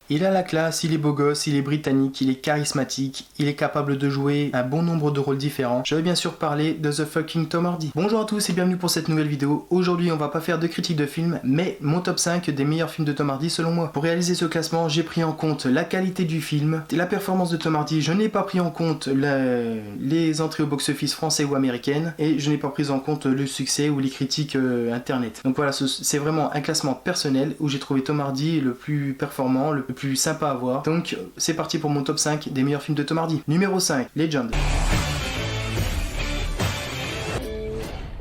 Il a la classe, il est beau gosse, il est britannique, il est charismatique, il est capable de jouer un bon nombre de rôles différents. Je vais bien sûr parler de The Fucking Tom Hardy. Bonjour à tous et bienvenue pour cette nouvelle vidéo. Aujourd'hui on va pas faire de critique de film, mais mon top 5 des meilleurs films de Tom Hardy selon moi. Pour réaliser ce classement, j'ai pris en compte la qualité du film, la performance de Tom Hardy, je n'ai pas pris en compte les entrées au box-office français ou américaines, et je n'ai pas pris en compte le succès ou les critiques internet. Donc voilà, c'est vraiment un classement personnel où j'ai trouvé Tom Hardy le plus performant, le plus sympa à voir. Donc c'est parti pour mon top 5 des meilleurs films de Tom Hardy. Numéro 5, Legend.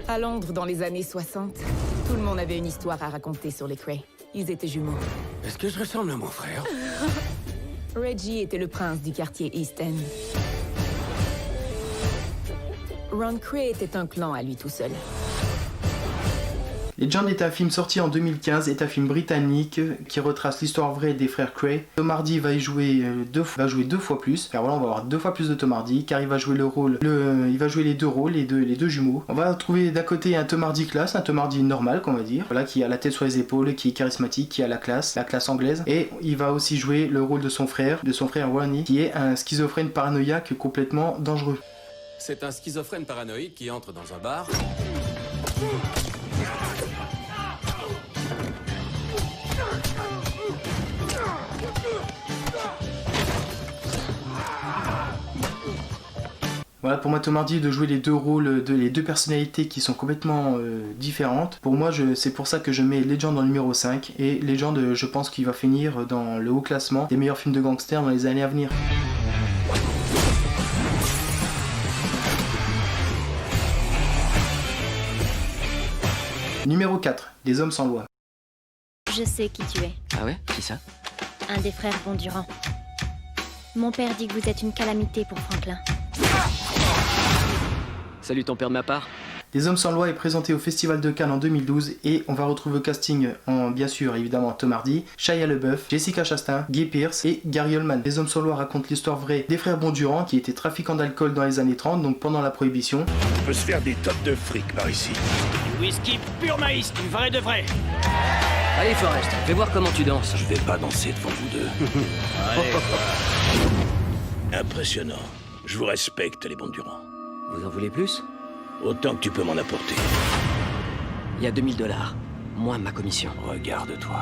À Londres, dans les années 60, tout le monde avait une histoire à raconter sur les Cray. Ils étaient jumeaux. Est-ce que je ressemble à mon frère? Reggie était le prince du quartier East End. Ron Cray était un clan à lui tout seul. Legend est un film sorti en 2015, est un film britannique qui retrace l'histoire vraie des frères Cray. Tom Hardy va y jouer deux fois plus, car voilà, on va avoir 2 fois plus de Tom Hardy, car il va jouer il va jouer les deux rôles, les deux jumeaux. On va trouver d'un côté un Tom Hardy classe, un Tom Hardy normal, qu'on va dire, voilà, qui a la tête sur les épaules, qui est charismatique, qui a la classe anglaise, et il va aussi jouer le rôle de son frère Ronnie, qui est un schizophrène paranoïaque complètement dangereux. C'est un schizophrène paranoïque qui entre dans un bar. Voilà, pour moi Tom Hardy de jouer les deux rôles, les deux personnalités qui sont complètement différentes. Pour moi c'est pour ça que je mets Legend en numéro 5, et Legend je pense qu'il va finir dans le haut classement des meilleurs films de gangsters dans les années à venir. Numéro 4, Les Hommes sans loi. Je sais qui tu es. Ah ouais? Qui ça? Un des frères Bondurant. Mon père dit que vous êtes une calamité pour Franklin. Salut ton père de ma part. Les Hommes sans loi est présenté au Festival de Cannes en 2012, et on va retrouver au casting bien sûr évidemment Tom Hardy, Shia LaBeouf, Jessica Chastain, Guy Pearce et Gary Oldman. Les Hommes sans loi racontent l'histoire vraie des frères Bondurant qui étaient trafiquants d'alcool dans les années 30, donc pendant la prohibition. On peut se faire des tonnes de fric par ici. Du whisky pur maïs, du vrai de vrai. Allez Forrest, fais voir comment tu danses. Je vais pas danser devant vous deux. Impressionnant. Je vous respecte, les Bondurant. Vous en voulez plus? Autant que tu peux m'en apporter. Il y a 2000 $. Moins ma commission. Regarde-toi.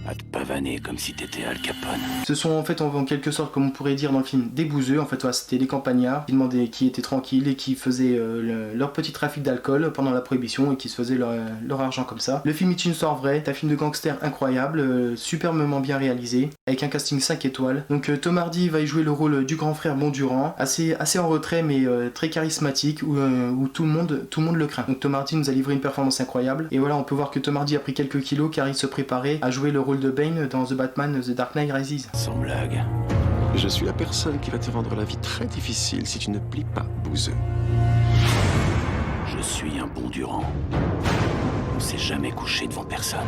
À te pavaner comme si t'étais Al Capone. Ce sont en fait en quelque sorte, comme on pourrait dire dans le film, des bouseux. En fait voilà, c'était des campagnards qui étaient tranquilles et qui faisaient leur petit trafic d'alcool pendant la prohibition, et qui se faisaient leur argent comme ça. Le film est une histoire vraie, c'est un film de gangster incroyable, superbement bien réalisé, avec un casting 5 étoiles. Donc Tom Hardy va y jouer le rôle du grand frère Bondurant, assez en retrait mais très charismatique, où tout le monde le craint. Donc Tom Hardy nous a livré une performance incroyable, et voilà, on peut voir que Tom Hardy a pris quelques kilos car il se préparait à jouer le rôle de Bane dans The Batman The Dark Knight Rises. Sans blague. Je suis la personne qui va te rendre la vie très difficile si tu ne plies pas, bouseux. Je suis un Bondurant. On s'est jamais couché devant personne.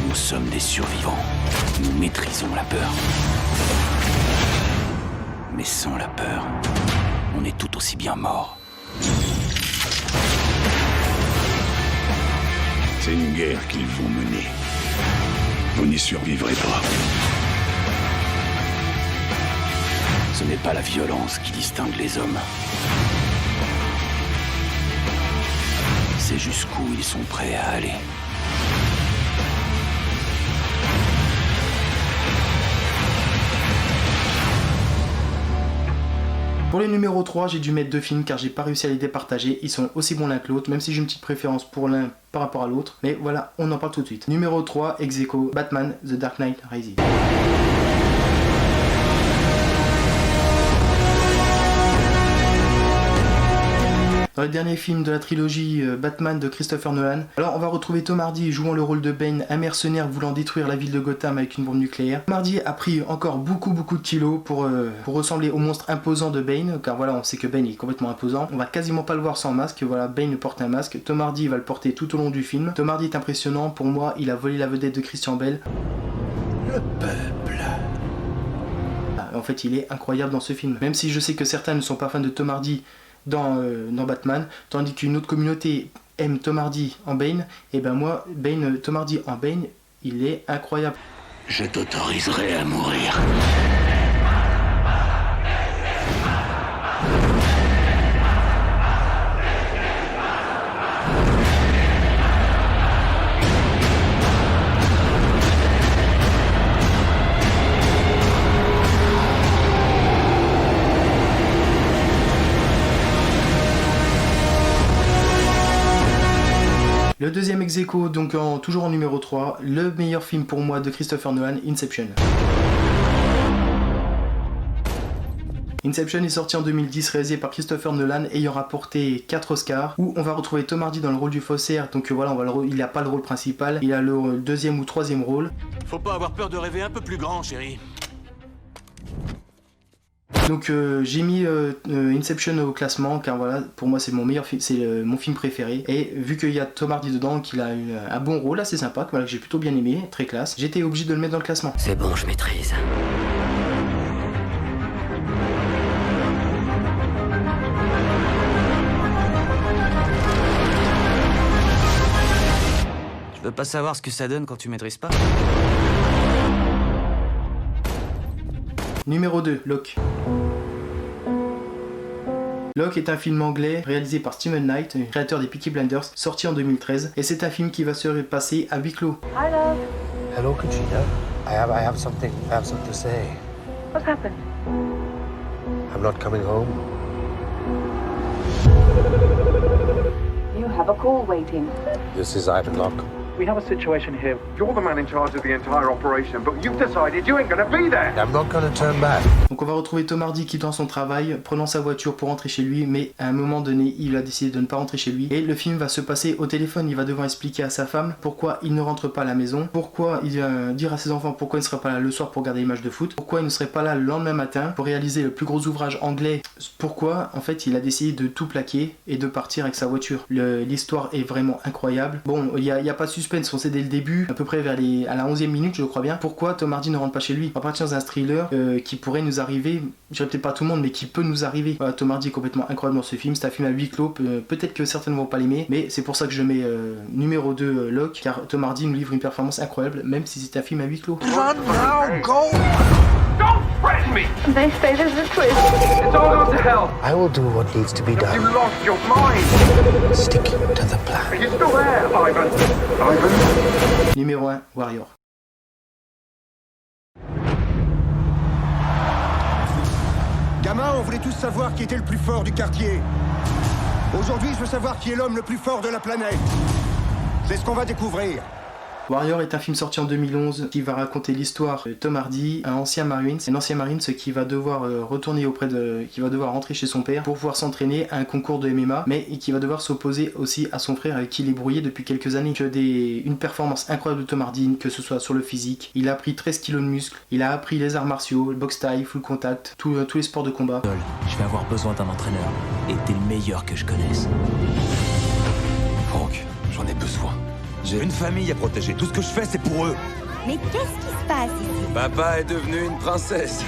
Nous sommes des survivants. Nous maîtrisons la peur. Mais sans la peur, on est tout aussi bien morts. C'est une guerre qu'ils vont mener. Vous n'y survivrez pas. Ce n'est pas la violence qui distingue les hommes. C'est jusqu'où ils sont prêts à aller. Pour le numéro 3, j'ai dû mettre 2 films car j'ai pas réussi à les départager. Ils sont aussi bons l'un que l'autre, même si j'ai une petite préférence pour l'un par rapport à l'autre. Mais voilà, on en parle tout de suite. Numéro 3, ex aequo, Batman The Dark Knight Rises. Dans le dernier film de la trilogie Batman de Christopher Nolan, alors on va retrouver Tom Hardy jouant le rôle de Bane, un mercenaire voulant détruire la ville de Gotham avec une bombe nucléaire. Tom Hardy a pris encore beaucoup de kilos pour ressembler au monstre imposant de Bane, car voilà, on sait que Bane est complètement imposant. On va quasiment pas le voir sans masque, voilà, Bane porte un masque, Tom Hardy va le porter tout au long du film. Tom Hardy est impressionnant, pour moi il a volé la vedette de Christian Bale. Le peuple. En fait il est incroyable dans ce film, même si je sais que certains ne sont pas fans de Tom Hardy dans Batman, tandis qu'une autre communauté aime Tom Hardy en Bane, et ben moi, Tom Hardy en Bane, il est incroyable. Je t'autoriserai à mourir. Le deuxième ex-aequo, donc toujours en numéro 3, le meilleur film pour moi de Christopher Nolan, Inception. Inception est sorti en 2010, réalisé par Christopher Nolan, ayant rapporté 4 Oscars, où on va retrouver Tom Hardy dans le rôle du faussaire, donc voilà, il n'a pas le rôle principal, il a le deuxième ou troisième rôle. Faut pas avoir peur de rêver un peu plus grand, chérie. Donc j'ai mis Inception au classement car voilà, pour moi c'est mon meilleur film, c'est mon film préféré, et vu qu'il y a Tom Hardy dedans, qu'il a eu un bon rôle assez sympa, voilà, que j'ai plutôt bien aimé, très classe, j'étais obligé de le mettre dans le classement. C'est bon, je maîtrise. Je veux pas savoir ce que ça donne quand tu maîtrises pas. Numéro 2, Locke. Locke est un film anglais réalisé par Steven Knight, créateur des Peaky Blinders, sorti en 2013, et c'est un film qui va se passer à huis clos. Hi, love. Hello, Katrina. I have something to say. What's happened? I'm not coming home. You have a call waiting. This is Ivan Locke. We have a situation here. You're the man in charge of the entire operation, but you've decided you ain't gonna be there. I'm not gonna turn back. Donc on va retrouver Tom Hardy quittant son travail, prenant sa voiture pour rentrer chez lui, mais à un moment donné, il a décidé de ne pas rentrer chez lui. Et le film va se passer au téléphone. Il va devoir expliquer à sa femme pourquoi il ne rentre pas à la maison, pourquoi il va dire à ses enfants pourquoi il ne serait pas là le soir pour regarder les matchs de foot, pourquoi il ne serait pas là le lendemain matin pour réaliser le plus gros ouvrage anglais, pourquoi en fait il a décidé de tout plaquer et de partir avec sa voiture. L'histoire est vraiment incroyable. Bon, il n'y a pas de suspense, on sait dès le début, à peu près à la 11e minute je crois bien, pourquoi Tom Hardy ne rentre pas chez lui. À partir d'un thriller qui pourrait nous arriver, je dirais peut-être pas à tout le monde, mais qui peut nous arriver. Voilà, Tom Hardy est complètement incroyable dans ce film, c'est un film à huis clos, peut-être que certains ne vont pas l'aimer, mais c'est pour ça que je mets numéro 2 Locke, car Tom Hardy nous livre une performance incroyable, même si c'est un film à huis clos. Run now, go! Don't threaten me! They say there's a twist. It's all gone to hell. I will do what needs to be done. You lost your mind. Stick to the Are plan. you still there, Ivan? Ivan? Numéro 1, Warrior. Gamin, on voulait tous savoir qui était le plus fort du quartier. Aujourd'hui, je veux savoir qui est l'homme le plus fort de la planète. C'est ce qu'on va découvrir. Warrior est un film sorti en 2011 qui va raconter l'histoire de Tom Hardy, un ancien Marines qui va devoir qui va devoir rentrer chez son père pour pouvoir s'entraîner à un concours de MMA, mais qui va devoir s'opposer aussi à son frère avec qui il est brouillé depuis quelques années. Une performance incroyable de Tom Hardy, que ce soit sur le physique, il a pris 13 kilos de muscles, il a appris les arts martiaux, le boxe taille, full contact, tous les sports de combat. Je vais avoir besoin d'un entraîneur, et t'es le meilleur que je connaisse. Franck, j'en ai besoin. J'ai une famille à protéger. Tout ce que je fais, c'est pour eux. Mais qu'est-ce qui se passe ici? Papa est devenu une princesse.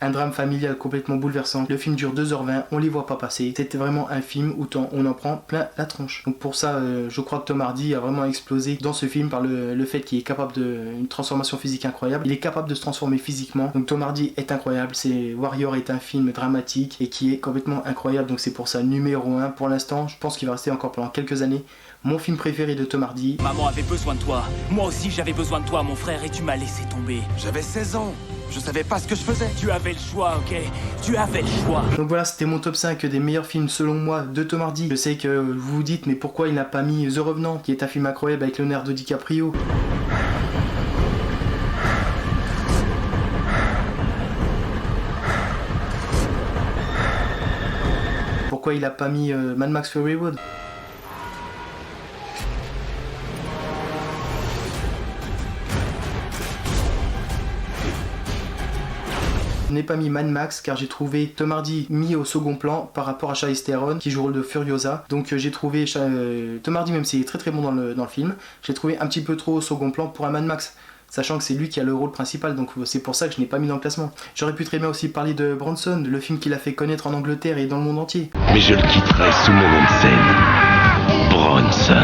Un drame familial complètement bouleversant. Le film dure 2h20, on les voit pas passer. C'était vraiment un film où on en prend plein la tronche. Donc pour ça, je crois que Tom Hardy a vraiment explosé dans ce film par le fait qu'il est capable d'une transformation physique incroyable. Il est capable de se transformer physiquement. Donc Tom Hardy est incroyable. Warrior est un film dramatique et qui est complètement incroyable. Donc c'est pour ça numéro 1 pour l'instant. Je pense qu'il va rester encore pendant quelques années mon film préféré de Tom Hardy. Maman avait besoin de toi. Moi aussi j'avais besoin de toi, mon frère, et tu m'as laissé tomber. J'avais 16 ans. Je savais pas ce que je faisais. Tu avais le choix, ok? Tu avais le choix. Donc voilà, c'était mon top 5 des meilleurs films selon moi de Tom Hardy. Je sais que vous vous dites, mais pourquoi il n'a pas mis The Revenant, qui est un film incroyable avec Leonardo DiCaprio. Pourquoi il n'a pas mis Mad Max Fury Road. Je n'ai pas mis Mad Max car j'ai trouvé Tom Hardy mis au second plan par rapport à Charlize Theron qui joue le rôle de Furiosa. Donc j'ai trouvé Tom Hardy, même s'il est très très bon dans le film, j'ai trouvé un petit peu trop au second plan pour un Mad Max. Sachant que c'est lui qui a le rôle principal, donc c'est pour ça que je n'ai pas mis dans le classement. J'aurais pu très bien aussi parler de Bronson, le film qu'il a fait connaître en Angleterre et dans le monde entier. Mais je le quitterai sous mon nom de scène. Bronson.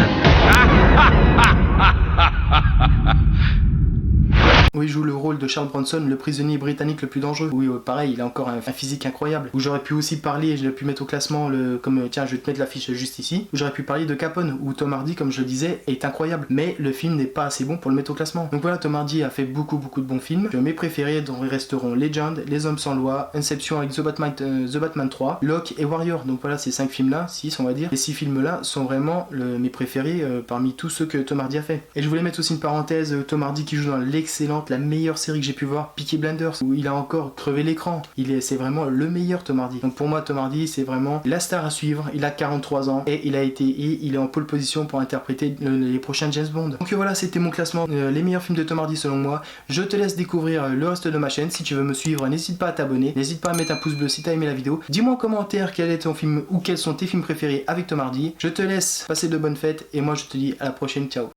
Où il joue le rôle de Charles Bronson, le prisonnier britannique le plus dangereux. Oui, pareil, il a encore un physique incroyable. Où j'aurais pu aussi parler, et je l'ai pu mettre au classement, comme tiens, je vais te mettre l'affiche juste ici. Où j'aurais pu parler de Capone, où Tom Hardy, comme je le disais, est incroyable. Mais le film n'est pas assez bon pour le mettre au classement. Donc voilà, Tom Hardy a fait beaucoup de bons films. Mes préférés, dont ils resteront Legend, Les Hommes sans loi, Inception avec The Batman 3, Locke et Warrior. Donc voilà, ces 5 films-là, 6 on va dire. Les 6 films-là sont vraiment mes préférés parmi tous ceux que Tom Hardy a fait. Et je voulais mettre aussi une parenthèse, Tom Hardy qui joue dans l'excellente, la meilleure série que j'ai pu voir, Peaky Blinders, où il a encore crevé l'écran. C'est vraiment le meilleur Tom Hardy. Donc pour moi, Tom Hardy, c'est vraiment la star à suivre. Il a 43 ans et il est en pole position pour interpréter les prochains James Bond. Donc voilà, c'était mon classement, les meilleurs films de Tom Hardy selon moi. Je te laisse découvrir le reste de ma chaîne. Si tu veux me suivre, n'hésite pas à t'abonner, n'hésite pas à mettre un pouce bleu si tu as aimé la vidéo. Dis-moi en commentaire quel est ton film ou quels sont tes films préférés avec Tom Hardy. Je te laisse passer de bonnes fêtes et moi je te dis à la prochaine, ciao.